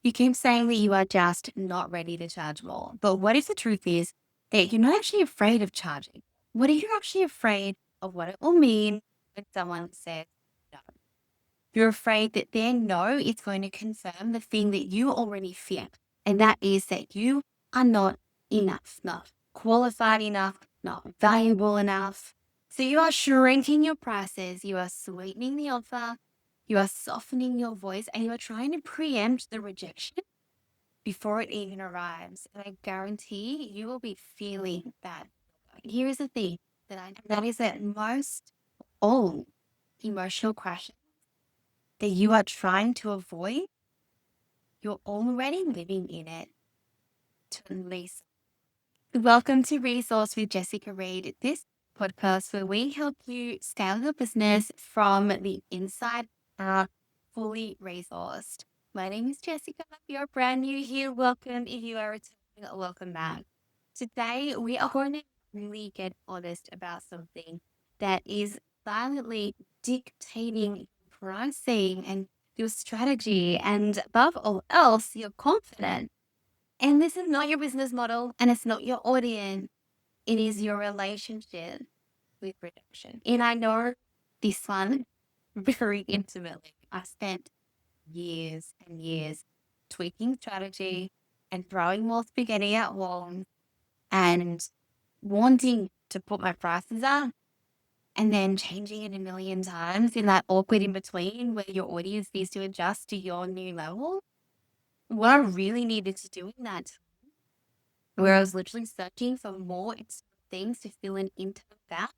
You keep saying that you are just not ready to charge more. But what if the truth is that you're not actually afraid of charging? What if you're actually afraid of what it will mean when someone says no? You're afraid that their no is going to confirm the thing that you already fear. And that is that you are not enough, not qualified enough, not valuable enough. So you are shrinking your prices, you are sweetening the offer, you are softening your voice, and you are trying to preempt the rejection before it even arrives. And I guarantee you will be feeling that. Here is the thing that I know, that is that most all emotional crashes that you are trying to avoid, you're already living in it to least. Welcome to Resource with Jessica Reed. This podcast where we help you scale your business from the inside out, fully resourced. My name is Jessica. If you're brand new here, welcome. If you are returning, welcome back. Today, we are going to really get honest about something that is silently dictating pricing and your strategy, and above all else, your confidence. And this is not your business model and it's not your audience. It is your relationship with rejection. And I know this one very intimately. I spent years and years tweaking strategy and throwing more spaghetti at walls and wanting to put my prices up and then changing it a million times in that awkward in between where your audience needs to adjust to your new level. What I really needed to do in that, where I was literally searching for more things to fill in into that,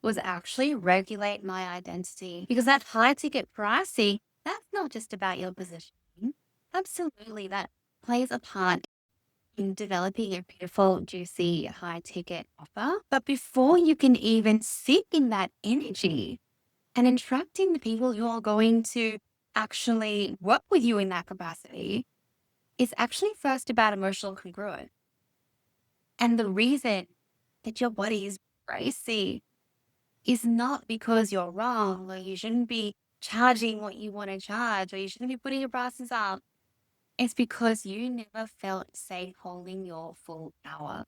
was actually regulate my identity. Because that high ticket pricing, that's not just about your positioning. Absolutely, that plays a part in developing a beautiful, juicy, high ticket offer. But before you can even sit in that energy and attracting the people who are going to actually work with you in that capacity, it's actually first about emotional congruence. And the reason that your body is racy is not because you're wrong or you shouldn't be charging what you want to charge or you shouldn't be putting your prices up. It's because you never felt safe holding your full hour.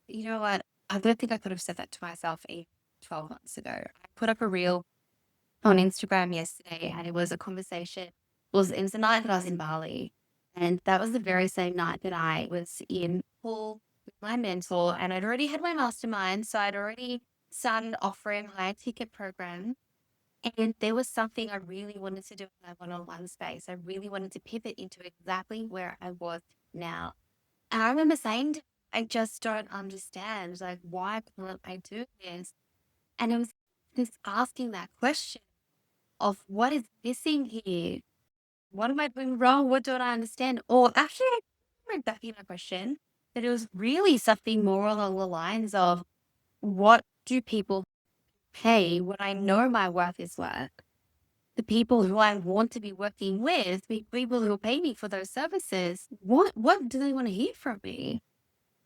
You know what? I don't think I could have said that to myself 12 months ago. I put up a reel on Instagram yesterday and it was a conversation. It was the night that I was in Bali. And that was the very same night that I was in pool with my mentor. And I'd already had my mastermind. So I'd already started offering higher ticket programs. And there was something I really wanted to do in my one-on-one space. I really wanted to pivot into exactly where I was now. And I remember saying, I just don't understand. Like, why can't I do this? And it was just asking that question of what is missing here? What am I doing wrong? What don't I understand? Or actually, I remember that being a question, that it was really something more along the lines of what do people pay when I know my worth is worth? The people who I want to be working with, the people who pay me for those services, what do they want to hear from me?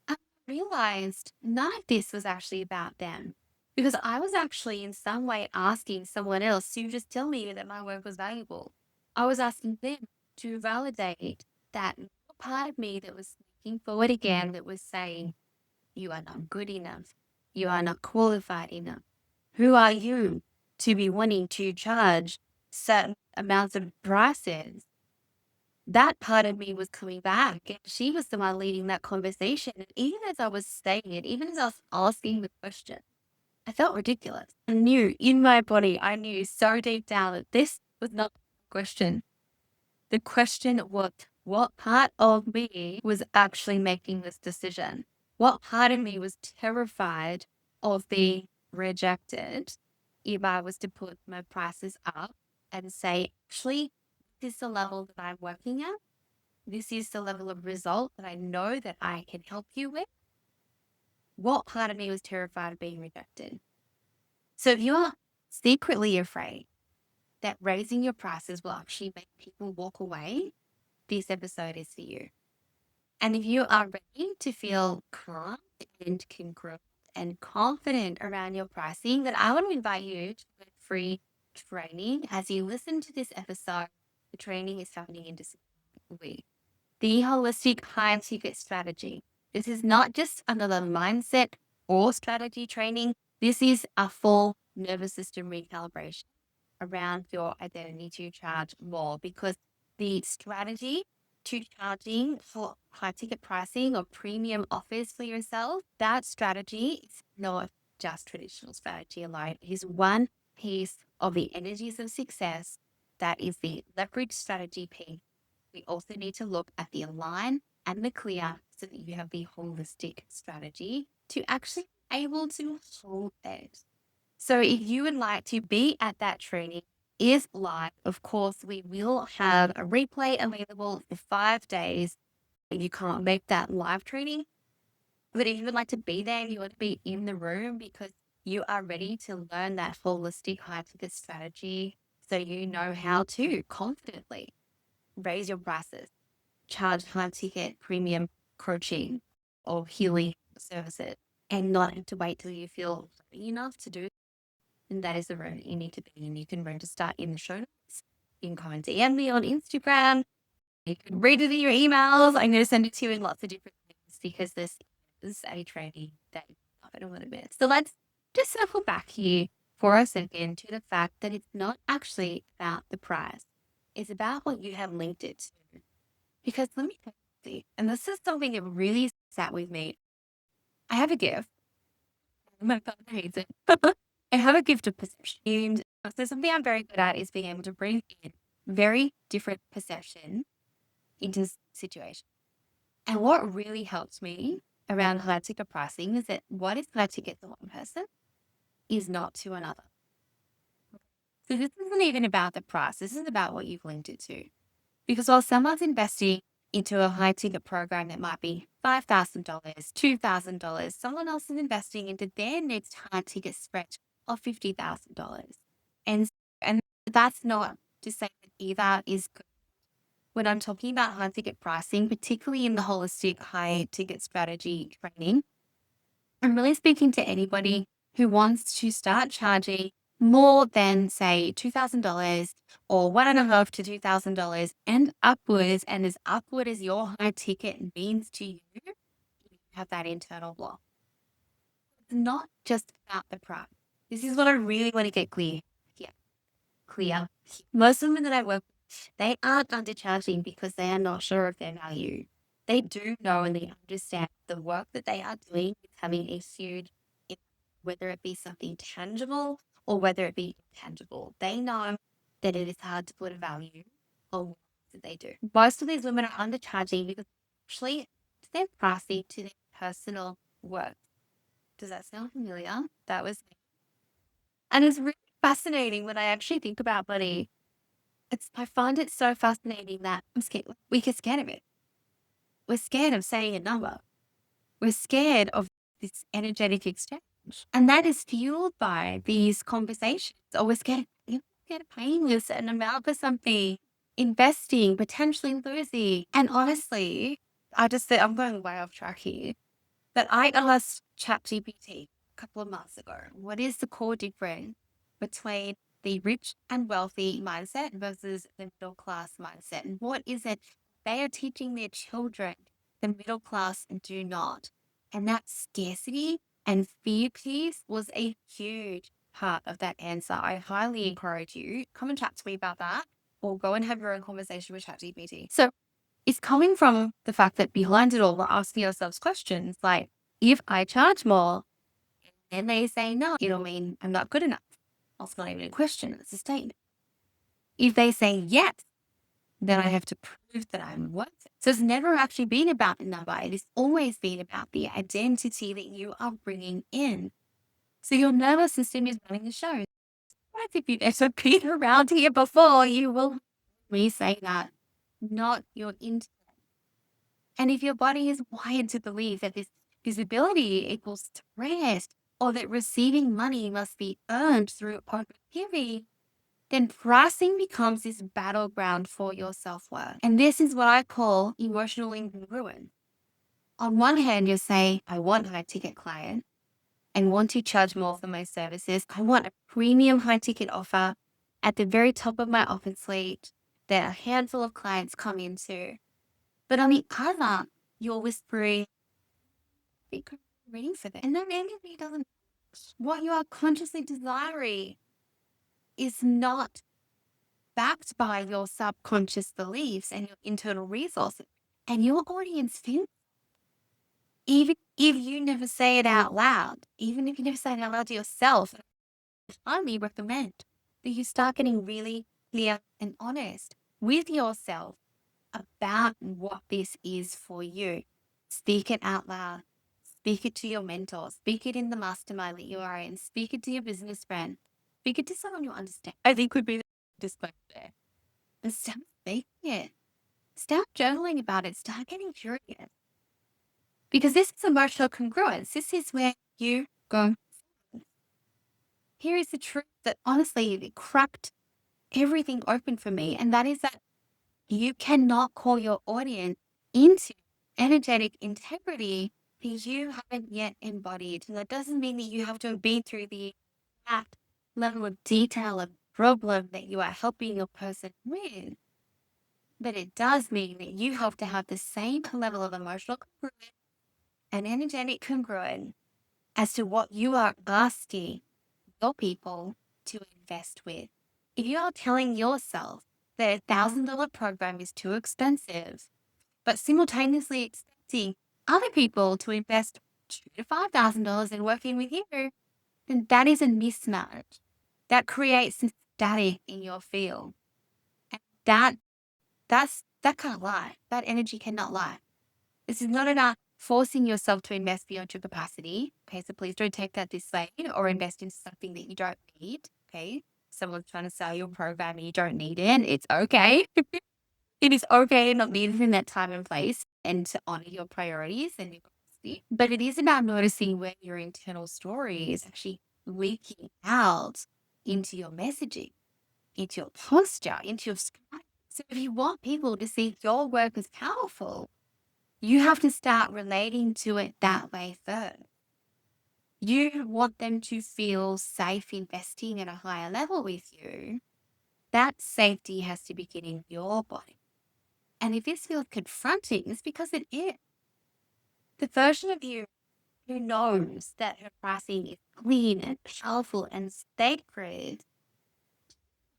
I realized none of this was actually about them because I was actually in some way asking someone else to just tell me that my work was valuable. I was asking them to validate that part of me that was looking forward again, that was saying, you are not good enough. You are not qualified enough. Who are you to be wanting to charge certain amounts of prices? That part of me was coming back, and she was the one leading that conversation. And even as I was saying it, even as I was asking the question, I felt ridiculous. I knew in my body, I knew so deep down that this was not the question. The question was, what part of me was actually making this decision? What part of me was terrified of being rejected if I was to put my prices up and say, actually, this is the level that I'm working at. This is the level of result that I know that I can help you with. What part of me was terrified of being rejected? So if you are secretly afraid that raising your prices will actually make people walk away, this episode is for you. And if you are ready to feel calm and congruent and confident around your pricing, then I want to invite you to a free training. As you listen to this episode, the training is happening in December. we. The holistic high ticket strategy. This is not just another mindset or strategy training. This is a full nervous system recalibration around your identity to charge more, because the strategy to charging for high ticket pricing or premium offers for yourself, that strategy is not just traditional strategy alone. It is one piece of the energies of success. That is the leverage strategy piece. We also need to look at the align and the clear so that you have the holistic strategy to actually be able to hold it. So if you would like to be at that training, is live, of course, we will have a replay available for 5 days. You can't make that live training, but if you would like to be there, you want to be in the room because you are ready to learn that holistic high ticket strategy so you know how to confidently raise your prices, charge high ticket premium coaching or healing services, and not have to wait till you feel ready enough to do. And that is the room that you need to be in. You can register in the show notes. You can come and DM me on Instagram. You can read it in your emails. I'm going to send it to you in lots of different things because this is a training that you love it a little bit. So let's just circle back here for a second to the fact that it's not actually about the price. It's about what you have linked it to. Because let me tell you, and this is something that really sat with me. I have a gift. My partner hates it. I have a gift of perception. And so something I'm very good at is being able to bring in very different perception into situations. And what really helps me around high ticket pricing is that what is high ticket to one person is not to another. So this isn't even about the price. This is about what you've linked it to. Because while someone's investing into a high ticket program that might be $5,000, $2,000, someone else is investing into their next high ticket stretch of $50,000. And that's not to say that either is good. When I'm talking about high ticket pricing, particularly in the holistic high ticket strategy training, I'm really speaking to anybody who wants to start charging more than, say, $2,000 or $1,500 to $2,000 and upwards. And as upward as your high ticket means to you, you have that internal block. It's not just about the price. This is what I really want to get clear here. Clear. Most women that I work with, they aren't undercharging because they are not sure of their value. They do know and they understand the work that they are doing is having a huge impact, whether it be something tangible or whether it be intangible. They know that it is hard to put a value on what that they do. Most of these women are undercharging because actually they're pricey to their personal work. Does that sound familiar? That was me. And it's really fascinating when I actually think about money. I find it so fascinating that I'm scared. We get scared of it. We're scared of saying a number. We're scared of this energetic exchange. And that is fueled by these conversations. Or we're scared of paying a certain amount for something, investing, potentially losing. And honestly, I just said, I'm going way off track here. But I asked ChatGPT a couple of months ago, what is the core difference between the rich and wealthy mindset versus the middle class mindset? And what is it they are teaching their children the middle class do not? And that scarcity and fear piece was a huge part of that answer. I highly encourage you, come and chat to me about that or go and have your own conversation with ChatGPT. So it's coming from the fact that behind it all, we're asking ourselves questions like, if I charge more and they say no, it'll mean I'm not good enough. That's not even a question, it's a statement. If they say yes, then I have to prove that I'm worth it. So it's never actually been about the number. It has always been about the identity that you are bringing in. So your nervous system is running the show. Right? If you've ever been around here before, you will me say that, not your intellect. And if your body is wired to believe that this visibility equals threat or that receiving money must be earned through open giving, then pricing becomes this battleground for your self-worth. And this is what I call emotional incongruence. On one hand, you say, I want a high ticket client and want to charge more for my services. I want a premium high ticket offer at the very top of my offer suite that a handful of clients come into. But on the other, you're whispering, be ready for that. And that energy doesn't, what you are consciously desiring is not backed by your subconscious beliefs and your internal resources. And your audience feels, even if you never say it out loud, even if you never say it out loud to yourself, I highly recommend that you start getting really clear and honest with yourself about what this is for you. Speak it out loud. Speak it to your mentor. Speak it in the mastermind that you are in. Speak it to your business friend. Speak it to someone you understand. I think would be the disclaimer there. And start speaking it. Start journaling about it. Start getting curious. Because this is emotional congruence. This is where you go. Here is the truth that honestly, it cracked everything open for me. And that is that you cannot call your audience into energetic integrity that you haven't yet embodied. And that doesn't mean that you have to have been through the exact level of detail of problem that you are helping your person with. But it does mean that you have to have the same level of emotional congruence and energetic congruence as to what you are asking your people to invest with. If you are telling yourself that $1,000 program is too expensive, but simultaneously expecting other people to invest $2,000 to $5,000 in working with you, then that is a mismatch. That creates some static in your field. And that can't lie. That energy cannot lie. This is not about forcing yourself to invest beyond your capacity. Okay, so please don't take that this way or invest in something that you don't need. Okay, someone's trying to sell your program and you don't need it. It's okay. It is okay to not need it in that time and place and to honor your priorities and your capacity. But it is about noticing where your internal story is actually leaking out into your messaging, into your posture, into your script. So if you want people to see your work as powerful, you have to start relating to it that way first. You want them to feel safe investing at a higher level with you. That safety has to begin in your body. And if this feels confronting, it's because it is. The version of you who knows that her pricing is clean and powerful and sacred,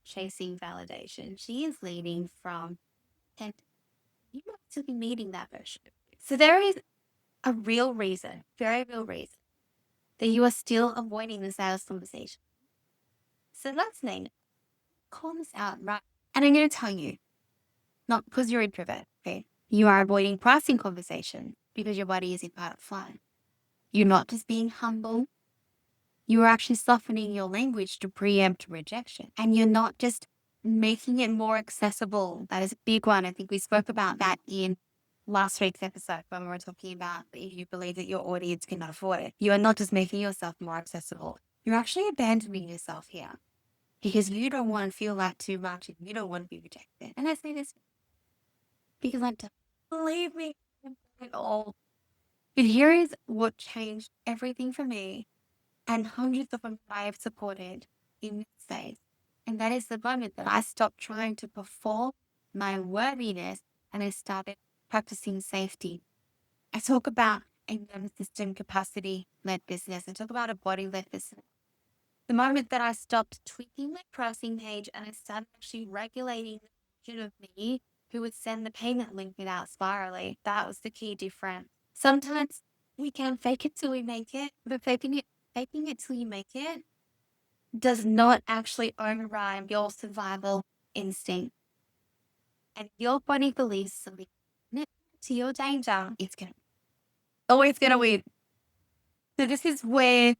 chasing validation, she is leading from, and you might still be meeting that version. So there is a real reason, very real reason, that you are still avoiding the sales conversation. So let's name it. Call this out, right? And I'm going to tell you, not because you're introvert, okay? You are avoiding pricing conversation because your body is in fight or flight. You're not just being humble. You are actually softening your language to preempt rejection. And you're not just making it more accessible. That is a big one. I think we spoke about that in last week's episode when we were talking about if you believe that your audience cannot afford it. You are not just making yourself more accessible. You're actually abandoning yourself here because you don't want to feel like too much and you don't want to be rejected. And I say this because I don't believe me at all. But here is what changed everything for me and hundreds of them I have supported in this space. And that is the moment that I stopped trying to perform my worthiness and I started practicing safety. I talk about a nervous system capacity led business. I talk about a body led business. The moment that I stopped tweaking my pricing page and I started actually regulating the version of me who would send the payment link without spiraling, that was the key difference. Sometimes we can fake it till we make it, but faking it till you make it does not actually override your survival instinct. And your body believes something to your danger, it's gonna always gonna win. So this is where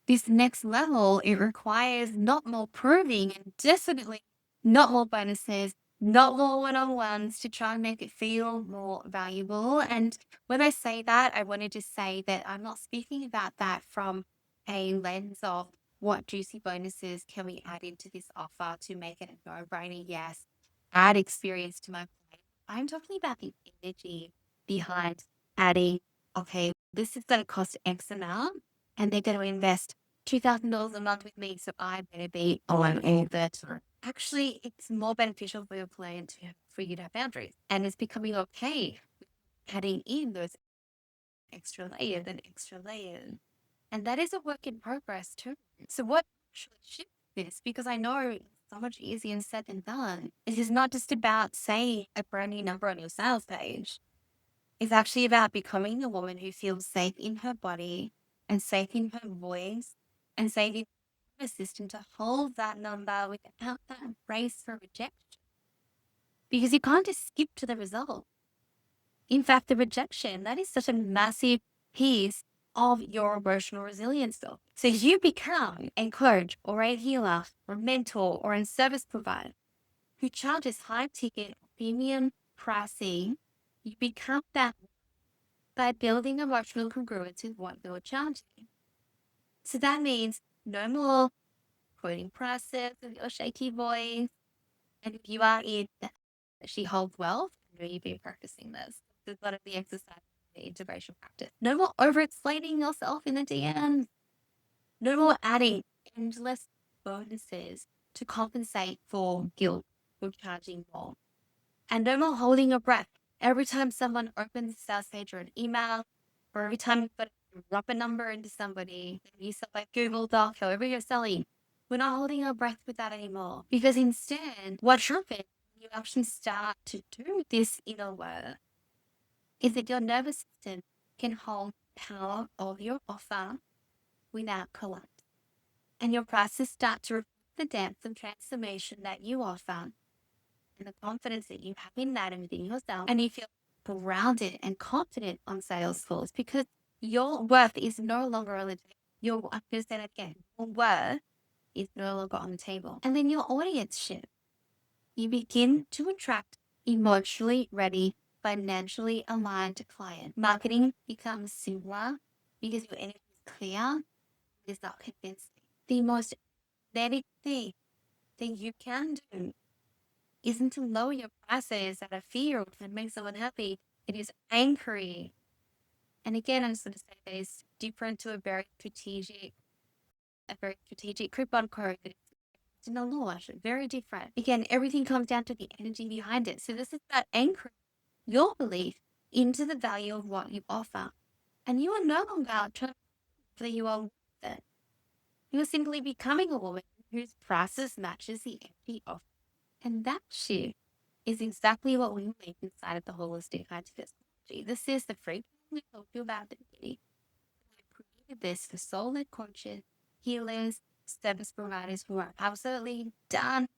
this next level, it requires not more proving and definitely not more bonuses, not more one-on-ones to try and make it feel more valuable. And when I say that, I want to just say that I'm not speaking about that from a lens of what juicy bonuses can we add into this offer to make it a no-brainer. Yes, add experience to my play. I'm talking about the energy behind adding, okay, this is going to cost X amount and they're going to invest $2,000 a month with me. So I better be on all the time. actually it's more beneficial for your client for you to have boundaries. And it's becoming okay adding in those extra layers and extra layers. And that is a work in progress too. So what actually shifts this? Because I know it's so much easier said than done. It is not just about saying a brand new number on your sales page. It's actually about becoming a woman who feels safe in her body and safe in her voice and safe in her system to hold that number without that race for rejection. Because you can't just skip to the result. In fact, the rejection, that is such a massive piece of your emotional resilience though. So as you become a coach or a healer or a mentor or a service provider who charges high ticket premium pricing, you become that by building emotional congruence with what you're charging. So that means no more quoting prices with your shaky voice. And if you are in She Holds Wealth, I know you've been practicing this. There's one of the exercise, the integration practice. No more over explaining yourself in the DM. No more adding endless bonuses to compensate for guilt for charging more. And no more holding your breath every time someone opens a sales page or an email, or every time you've got to drop a number into somebody, you sell like Google Doc, however you're selling. We're not holding our breath with that anymore. Because instead, what happens when you actually start to do this inner work is that your nervous system can hold power of your offer without collapse. And your prices start to reflect the depth of transformation that you offer and the confidence that you have in that and within yourself, and you feel grounded and confident on sales calls because your worth is no longer on the table. I'm going to say that again. Your worth is no longer on the table. And then your audience shift. You begin to attract emotionally ready, financially aligned clients. Marketing becomes simpler because your energy is clear. It is not convincing. The most authentic thing that you can do isn't to lower your prices out of fear and make someone happy. It is anchoring. And again, I'm just going to say that is different to a very strategic coupon code that is in a launch. Very different. Again, everything comes down to the energy behind it. So this is about anchoring your belief into the value of what you offer. And you are no longer trying to that you are worth it. You are simply becoming a woman whose prices matches the energy of. And that shift is exactly what we make inside of the holistic scientific strategy. This is the free we told you about at the beginning. I created this for soul-led coaches, healers, service providers who are absolutely done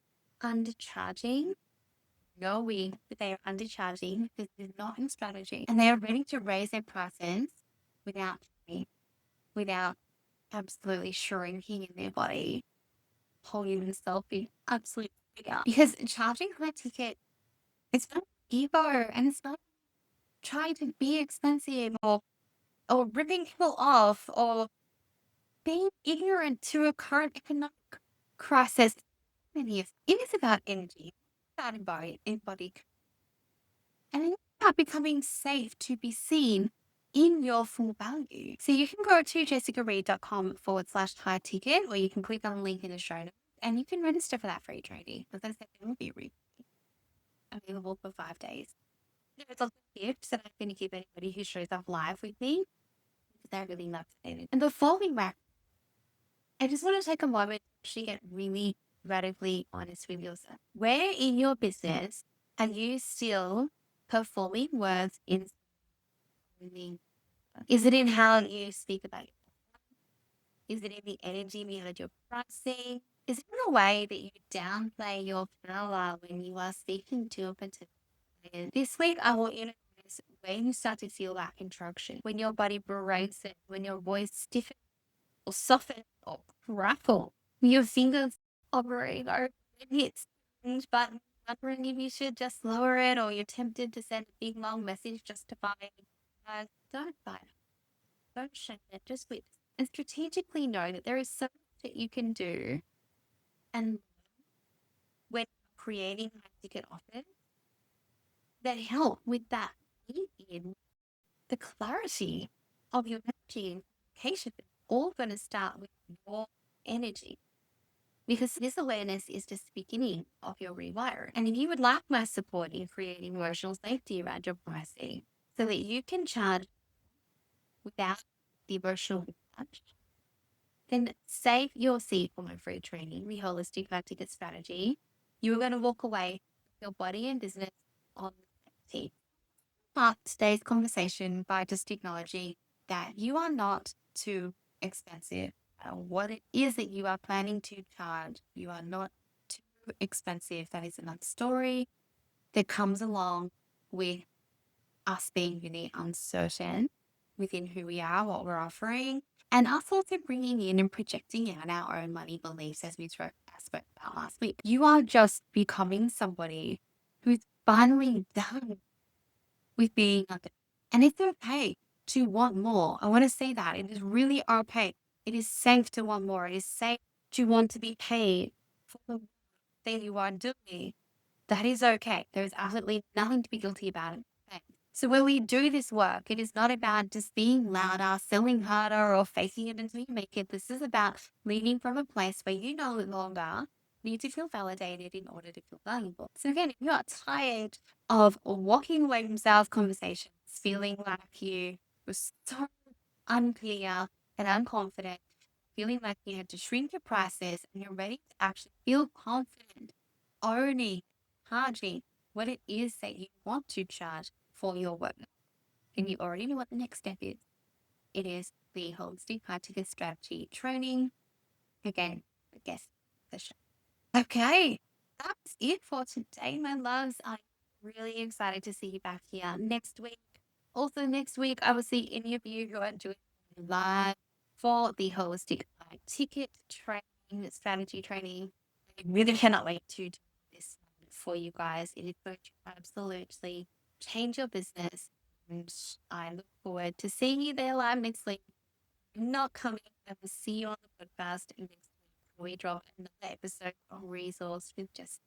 undercharging, knowing that they are undercharging because they're not in strategy, and they are ready to raise their prices without without absolutely shrinking in their body, holding themselves in absolute figure. Because charging high ticket, it's not ego and it's not trying to be expensive or ripping people off or being ignorant to a current economic crisis. It is about energy, about embody, and it's about becoming safe to be seen in your full value. So you can go to jessicareed.com/high ticket, or you can click on the link in the show notes and you can register for that free training. As I said, it will be available for 5 days. There's lots of gifts that I'm going to give anybody who shows up live with me because they're really motivated. And before we wrap, I just want to take a moment to actually get really radically honest with yourself. Where in your business are you still performing words in living? Is it in how you speak about it? Is it in the energy behind your pricing? Is it in the way that you downplay your power when you are speaking to a particular client? This week, I want you to notice when you start to feel that contraction, when your body breaks it, when your voice stiffens or softens or crackle, your fingers hovering or hits but wondering if you should just lower it or you're tempted to send a big long message justifying. Don't fight it. Don't shame it. Just witness and strategically know that there is so much that you can do. And when creating high ticket offers that help with that in the clarity of your energy and communication, it's all going to start with your energy. because this awareness is just the beginning of your rewire. And if you would like my support in creating emotional safety around your pricing so that you can charge without the emotional attach, then save your seat for my free training, the holistic ticket strategy. You're going to walk away with your body and business on the same. Start today's conversation by just acknowledging that you are not too expensive. What it is that you are planning to charge, you are not too expensive. That is another story that comes along with us being really uncertain within who we are, what we're offering, and us also bringing in and projecting out our own money beliefs as we spoke about last week. You are just becoming somebody who's finally done with being under. And it's okay to want more. I want to say that it is really okay. It is safe to want more. It is safe to want to be paid for the thing you are doing. That is okay. There is absolutely nothing to be guilty about it. Okay. So when we do this work, it is not about just being louder, selling harder, or faking it until you make it. This is about leading from a place where you no longer need to feel validated in order to feel valuable. So again, if you are tired of walking away from sales conversations, feeling like you were so unclear and unconfident, feeling like you had to shrink your prices, and you're ready to actually feel confident owning, charging what it is that you want to charge for your work. And you already know what the next step is. It is the holistic high ticket strategy training. Again, I guess the show. Okay, that's it for today, my loves. I'm really excited to see you back here next week. Also, next week, I will see any of you who are doing live for the holistic ticket training, strategy training. I really cannot wait to do this for you guys. It is going to absolutely change your business. And I look forward to seeing you there live next week. Not coming, I will see you on the podcast next week. We drop another episode of Resource with Just